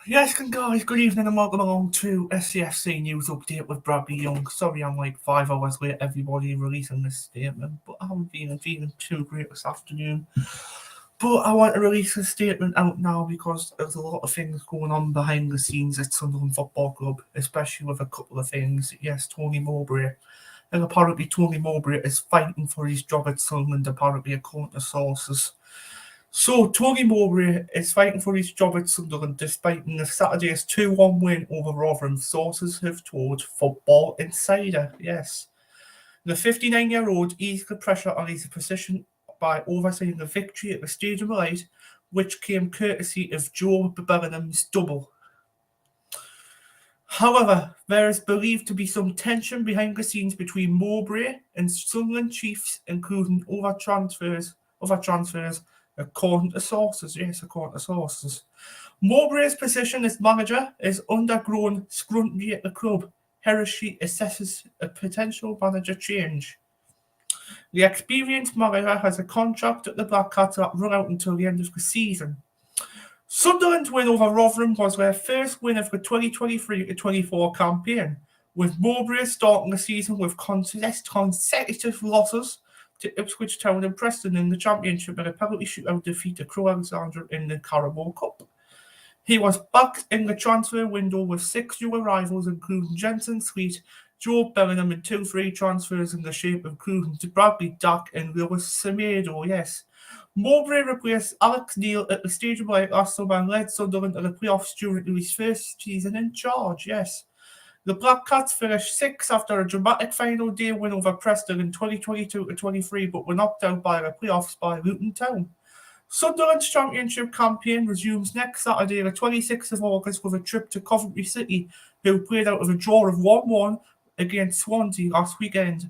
Yes, guys, good evening and welcome along to SCFC News Update with Bradley Young. Sorry I'm like 5 hours late, everybody, releasing this statement, but I haven't been feeling too great this afternoon. But I want to release this statement out now because there's a lot of things going on behind the scenes at Sunderland Football Club, especially with a couple of things. Yes, Tony Mowbray. And apparently Tony Mowbray is fighting for his job at Sunderland, apparently according to sources. So, Tony Mowbray is fighting for his job at Sunderland despite the Saturday's 2-1 win over Rotherham, sources have told Football Insider. Yes. The 59-year-old eased the pressure on his position by overseeing the victory at the Stadium of Light, which came courtesy of Joe Bellingham's double. However, there is believed to be some tension behind the scenes between Mowbray and Sunderland chiefs, including other transfers, according to sources. Yes, according to sources. Mowbray's position as manager is undergoing scrutiny at the club. Hershey assesses a potential manager change. The experienced manager has a contract at the Black Cats that run out until the end of the season. Sunderland's win over Rotherham was their first win of the 2023-24 campaign, with Mowbray starting the season with consecutive losses to Ipswich Town and Preston in the Championship and a penalty shootout defeat to Crewe Alexandra in the Carabao Cup. He was backed in the transfer window with 6 new arrivals, including Jensen Sweet, Joe Bellingham, and 2 free transfers in the shape of including Bradley Dack and Lewis Semedo. Yes. Mowbray replaced Alex Neil at the Stadium Light last summer and led Sunderland to the playoffs during his first season in charge. Yes. The Black Cats finished 6th after a dramatic final day win over Preston in 2022-23, but were knocked out by the playoffs by Luton Town. Sunderland's Championship campaign resumes next Saturday, the 26th of August, with a trip to Coventry City, who played out of a draw of 1-1 against Swansea last weekend.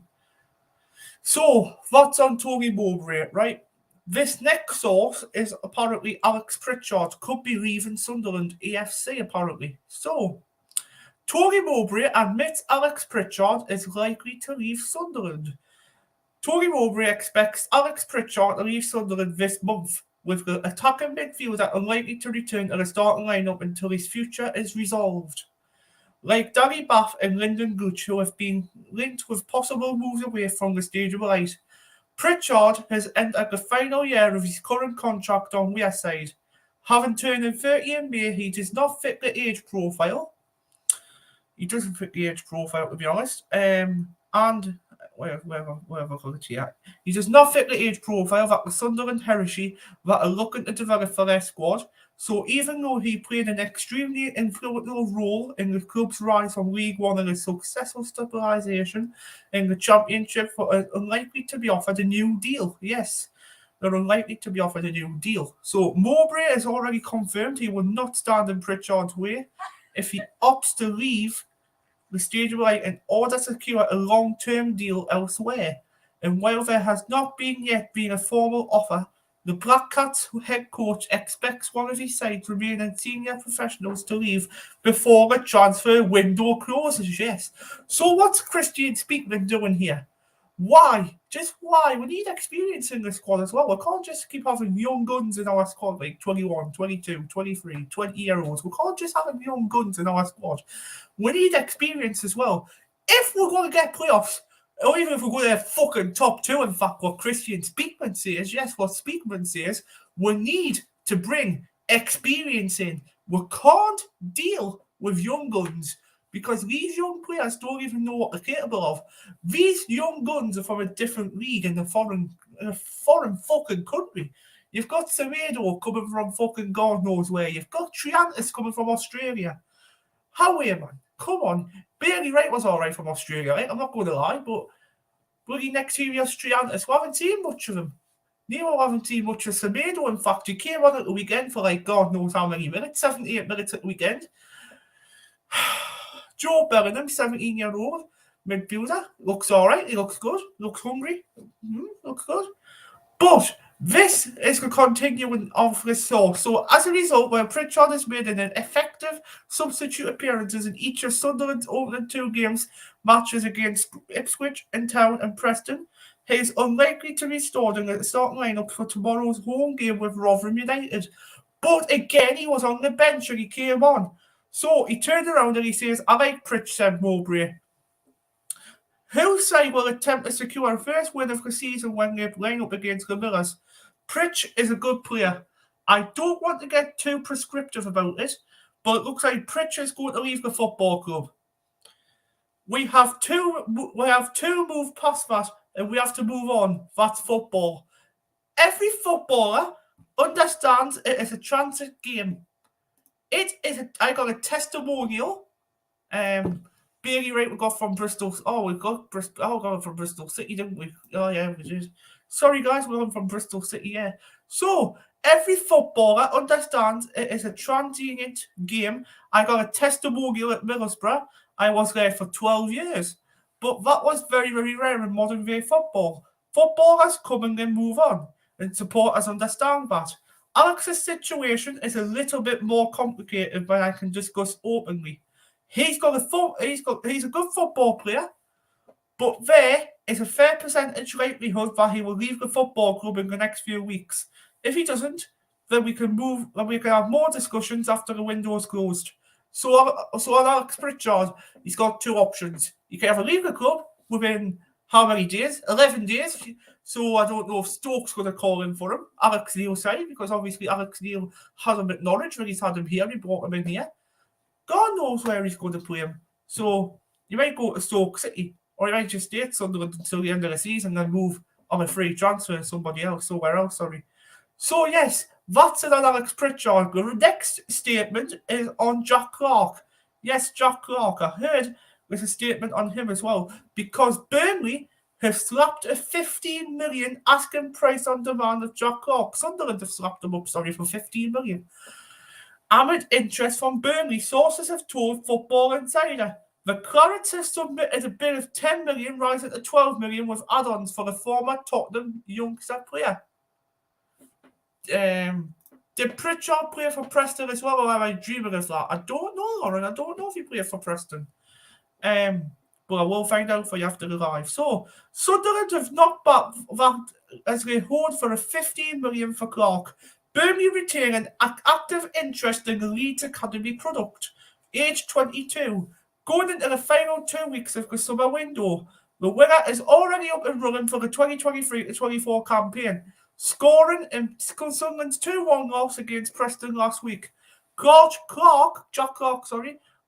So, that's on Tony Mowbray, right? This next source is apparently Alex Pritchard could be leaving Sunderland AFC, apparently. So, Tony Mowbray admits Alex Pritchard is likely to leave Sunderland. Tony Mowbray expects Alex Pritchard to leave Sunderland this month, with the attacking midfielder unlikely to return to the starting lineup until his future is resolved. Like Danny Bath and Lyndon Gooch, who have been linked with possible moves away from the Stadium of Light, Pritchard has entered the final year of his current contract on Wearside. Having turned 30 in May, he does not fit the age profile. He doesn't fit the age profile, to be honest. And where he does not fit the age profile that the Sunderland Hershey that are looking to develop for their squad. So even though he played an extremely influential role in the club's rise from League One and a successful stabilisation in the Championship, are unlikely to be offered a new deal. Yes, they're unlikely to be offered a new deal. So Mowbray has already confirmed he will not stand in Pritchard's way if he opts to leave the Stadium Light in order to secure a long-term deal elsewhere. And while there has not yet been a formal offer, the Black Cats head coach expects one of his side's remaining senior professionals to leave before the transfer window closes. Yes. So what's Christian Speakman doing here? Why? Just why? We need experience in the squad as well. We can't just keep having young guns in our squad, like 21, 22, 23, 20-year-olds. We can't just have young guns in our squad. We need experience as well. If we're going to get playoffs, or even if we're going to have fucking top 2, in fact, what Christian Speakman says, yes, what Speakman says, we need to bring experience in. We can't deal with young guns, because these young players don't even know what they're capable of. These young guns are from a different league in a foreign fucking country. You've got Semedo coming from fucking God knows where. You've got Triantis coming from Australia. How are you, man? Come on. Bailey Wright was all right from Australia, right? I'm not going to lie, but bloody next year's Triantis, we haven't seen much of him. Nero haven't seen much of Semedo. In fact, he came on at the weekend for like God knows how many minutes, 78 minutes at the weekend. Joe Bellingham, 17-year-old midfielder, looks all right. He looks good. Looks hungry. Looks good. But this is the continuing of the source. So as a result, where Pritchard has made an effective substitute appearances in each of Sunderland's opening 2 games matches against Ipswich and Town and Preston, he is unlikely to be stored in the starting lineup for tomorrow's home game with Rotherham United. But again, he was on the bench and he came on. So he turned around and he says, I like Pritchard, said Mowbray. Whose side will attempt to secure a first win of the season when they line up against the Millers? Pritchard is a good player. I don't want to get too prescriptive about it, but it looks like Pritchard is going to leave the football club. We have two move past that, and we have to move on. That's football. Every footballer understands it is a transit game. I got a testimonial. Bailey Wright we got from Bristol. We got from Bristol City, didn't we? Oh yeah, we did. Sorry guys, we're from Bristol City, yeah. So every footballer understands it is a transient game. I got a testimonial at Middlesbrough. I was there for 12 years. But that was very, very rare in modern day football. Footballers come and then move on, and supporters understand that. Alex's situation is a little bit more complicated, but I can discuss openly. He's a good football player, but there is a fair percentage likelihood that he will leave the football club in the next few weeks. If he doesn't, then we can have more discussions after the window is closed. So on Alex Pritchard, he's got two options. He can either leave the club within how many days? 11 days. So I don't know if Stoke's going to call in for him. Alex Neil side, because obviously Alex Neil has him at Norwich when he's had him here. He brought him in here. God knows where he's going to play him. So you might go to Stoke City, or you might just stay at Sunderland until the end of the season and move on a free transfer to somewhere else. So yes, that's it on Alex Pritchard. The next statement is on Jack Clarke. Yes, Jack Clarke. I heard there's a statement on him as well, because Burnley have slapped a 15 million asking price on demand of Jack Clarke. Sunderland have slapped him up, for 15 million. Amid interest from Burnley, sources have told Football Insider. The Clarets have submitted a bid of 10 million, rising to 12 million with add-ons for the former Tottenham youngster player. Did Pritchard play for Preston as well, or am I dreaming of that? I don't know, Lauren. I don't know if he played for Preston. But I will find out for you after the live. So, Sunderland have knocked back that as they hold for a 15 million for Clarke. Burnley retain an active interest in the Leeds Academy product, age 22. Going into the final 2 weeks of the summer window, the winner is already up and running for the 2023-24 campaign, scoring in Sunderland's 2-1 loss against Preston last week. Jack Clarke,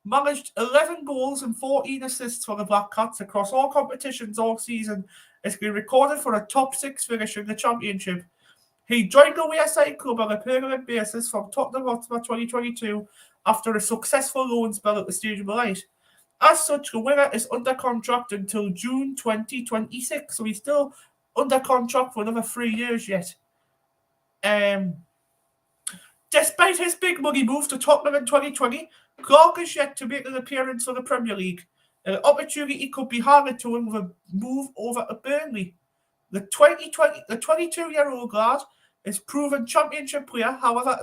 managed 11 goals and 14 assists for the Black Cats across all competitions all season, as they recorded for a top 6 finish in the Championship. He joined the Wearside club on a permanent basis from Tottenham Hotspur 2022 after a successful loan spell at the Stadium of Light. As such, the winner is under contract until June 2026, so he's still under contract for another 3 years yet. Despite his big money move to Tottenham in 2020, Clarke is yet to make an appearance for the Premier League. An opportunity could be handed to him with a move over to Burnley. The 22-year-old lad is proven Championship player, however,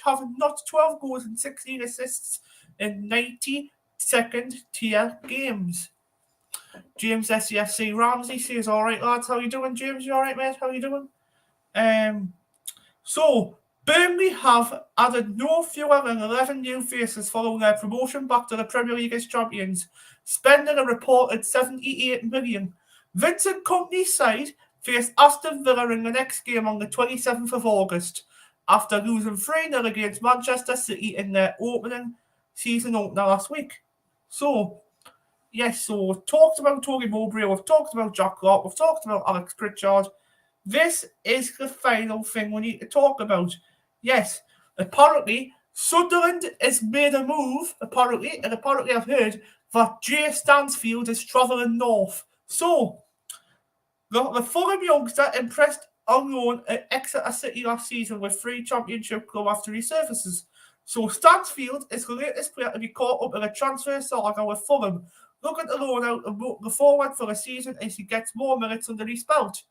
having not 12 goals and 16 assists in 90 second-tier games. James SCFC Ramsey says, all right, lads, how you doing, James? You all right, mate? How you doing? So, Burnley have added no fewer than 11 new faces following their promotion back to the Premier League as champions, spending a reported 78 million. Vincent Kompany's side faced Aston Villa in the next game on the 27th of August after losing 3-0 against Manchester City in their season opener last week. So, yes, so we've talked about Tony Mowbray, we've talked about Jack Clarke, we've talked about Alex Pritchard. This is the final thing we need to talk about. Yes, apparently Sunderland has made a move, apparently I've heard that Jay Stansfield is travelling north. So, the Fulham youngster impressed on loan at Exeter City last season with 3 Championship club after his services. So Stansfield is the latest player to be caught up in a transfer saga with Fulham, looking to loan out the forward for a season as he gets more minutes under his belt.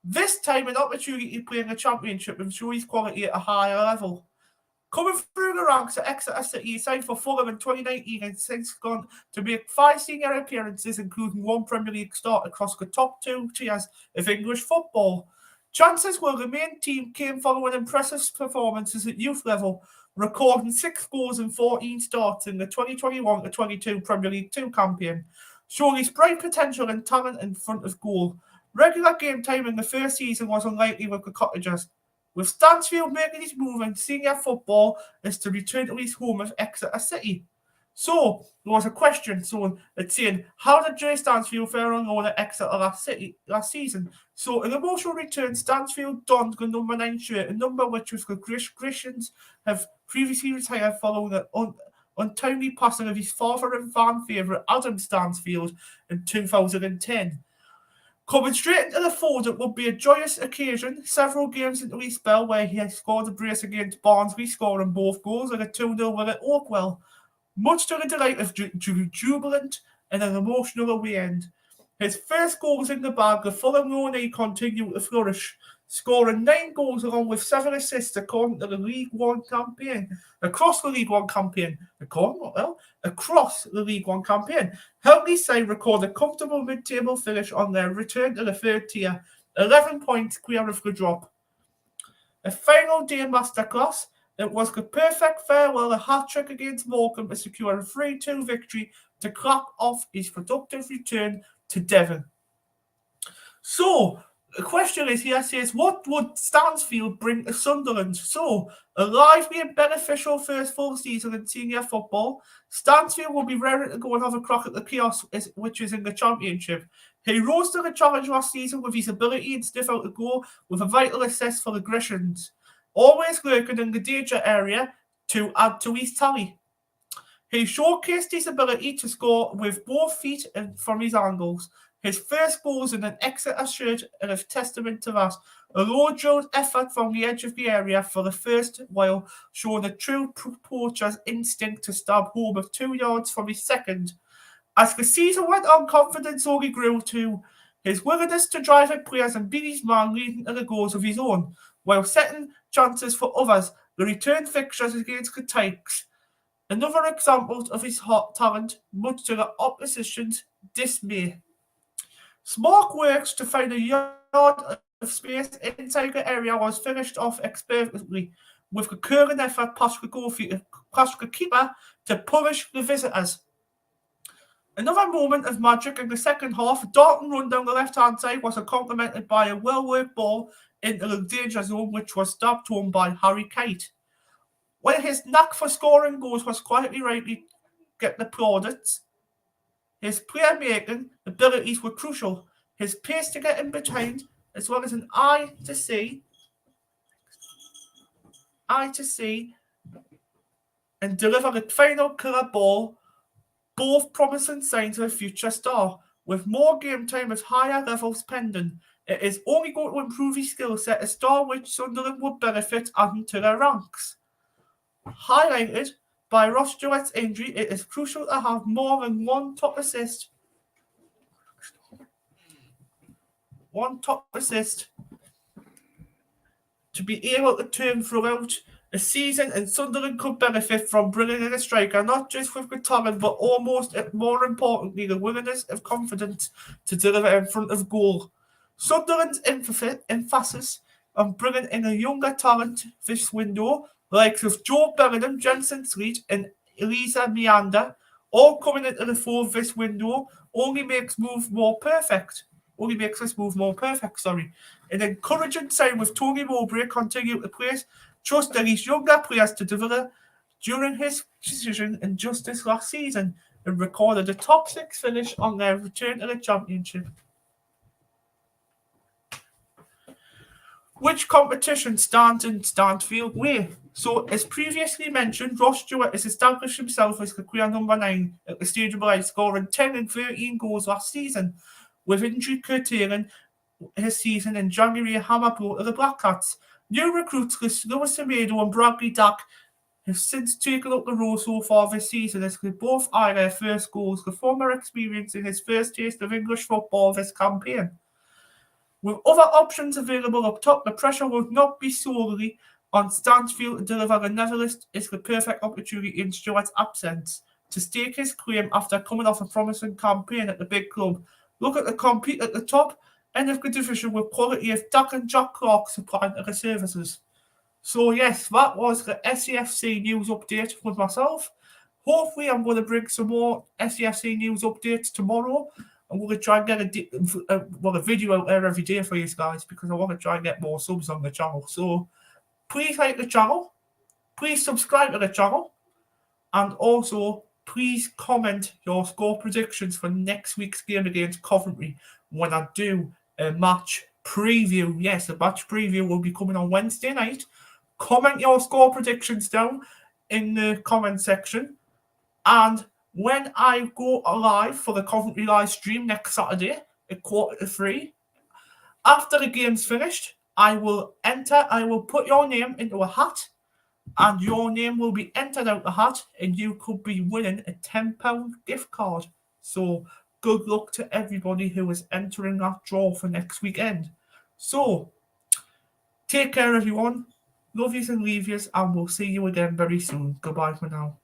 This time an opportunity to play in the Championship and show his quality at a higher level. Coming through the ranks at Exeter City, he signed for Fulham in 2019 and since gone to make 5 senior appearances, including 1 Premier League start across the top 2 tiers of English football. Chances were the main team came following impressive performances at youth level, recording 6 goals in 14 starts in the 2021-22 Premier League 2 campaign, showing his bright potential and talent in front of goal. Regular game time in the first season was unlikely with the Cottagers, with Stansfield making his move in senior football is to return to his home of Exeter City. So, there was a question, it's saying, how did Jay Stansfield fare on loan at Exeter last season? So, in emotional return, Stansfield donned the number 9 shirt, a number which was the Grishams have previously retired following the untimely passing of his father and fan favourite Adam Stansfield in 2010. Coming straight into the fold, it would be a joyous occasion. Several games into his spell where he had scored a brace against Barnsley, scoring both goals and a 2-0 win at Oakwell. Much to the delight of jubilant and an emotional away end. His first goal was in the bag, the Fulham loanee continued to flourish, scoring 9 goals along with 7 assists according to the League One campaign. Across the League One campaign. Heltley's side recorded a comfortable mid-table finish on their return to the third tier, 11 points clear of the drop. A final day masterclass. It was the perfect farewell, a hat-trick against Morecambe to secure a 3-2 victory to cap off his productive return to Devon. So, the question is here says, what would Stansfield bring to Sunderland? So, a lively and beneficial first full season in senior football, Stansfield will be raring to go and have a crack at the chaos, which is in the Championship. He rose to the challenge last season with his ability and sniff out the goal with a vital assist for the Grishams, always lurking in the danger area to add to his tally. He showcased his ability to score with both feet and from his angles. His first goals in an Exeter shirt are a testament to that. A low-drilled effort from the edge of the area for the first while, showing a true poacher's instinct to stab home of 2 yards from his second. As the season went on, confidence only grew too. His willingness to drive at players and beat his man leading to the goals of his own, while setting chances for others. The return fixtures against the Tykes. Another example of his hot talent, much to the opposition's dismay. Smart works to find a yard of space inside the area was finished off expertly, with a curling effort past the keeper to punish the visitors. Another moment of magic in the second half, Dalton run down the left-hand side was complemented by a well-worked ball into the danger zone, which was stabbed home by Harry Kite. While his knack for scoring goals was quietly rightly get the plaudits, his playmaking abilities were crucial. His pace to get in behind, as well as an eye to see, and deliver the final killer ball, both promising signs of a future star. With more game time at higher levels pending, it is only going to improve his skill set, a star which Sunderland would benefit adding to their ranks. Highlighted by Ross Stewart's injury, it is crucial to have more than one top assist to be able to turn throughout a season, and Sunderland could benefit from bringing in a striker, not just with the talent, but almost more importantly, the willingness of confidence to deliver in front of goal. Sunderland's emphasis on bringing in a younger talent this window, like with Joe Bellingham, Jensen Sleet, and Elisa Meander, all coming into the fold this window, only makes us move more perfect. An encouraging sign with Tony Mowbray continue to place trust in his younger players to deliver during his decision in justice last season and recorded a top 6 finish on their return to the Championship. Which competition stands in Stansfield way? So, as previously mentioned, Ross Stewart has established himself as the clear number 9 at the stage of life, scoring 10 and 13 goals last season, with injury curtailing his season in January hammer blow to the Black Cats. New recruits Lewis Semedo and Bradley Dack have since taken up the role so far this season, as they both eye their first goals, the former experiencing his first taste of English football this campaign. With other options available up top, the pressure will not be solely on Stansfield to deliver. The Netherlands is the perfect opportunity in Stewart's absence to stake his claim after coming off a promising campaign at the big club. Look at the compete at the top. end of good division with quality of Doug and Jack Clark supplying the services. So yes, that was the SCFC news update with myself. Hopefully I'm going to bring some more SCFC news updates tomorrow. I'm going to try and get a video out there every day for you guys, because I want to try and get more subs on the channel. So please like the channel, please subscribe to the channel, and also please comment your score predictions for next week's game against Coventry when I do a match preview. Yes, the match preview will be coming on Wednesday night. Comment your score predictions down in the comment section. And when I go live for the Coventry live stream next Saturday at 2:45, after the game's finished, I will put your name into a hat, and your name will be entered out the hat, and you could be winning a £10 gift card. So good luck to everybody who is entering that draw for next weekend. So take care, everyone. Love yous and leave yous, and we'll see you again very soon. Goodbye for now.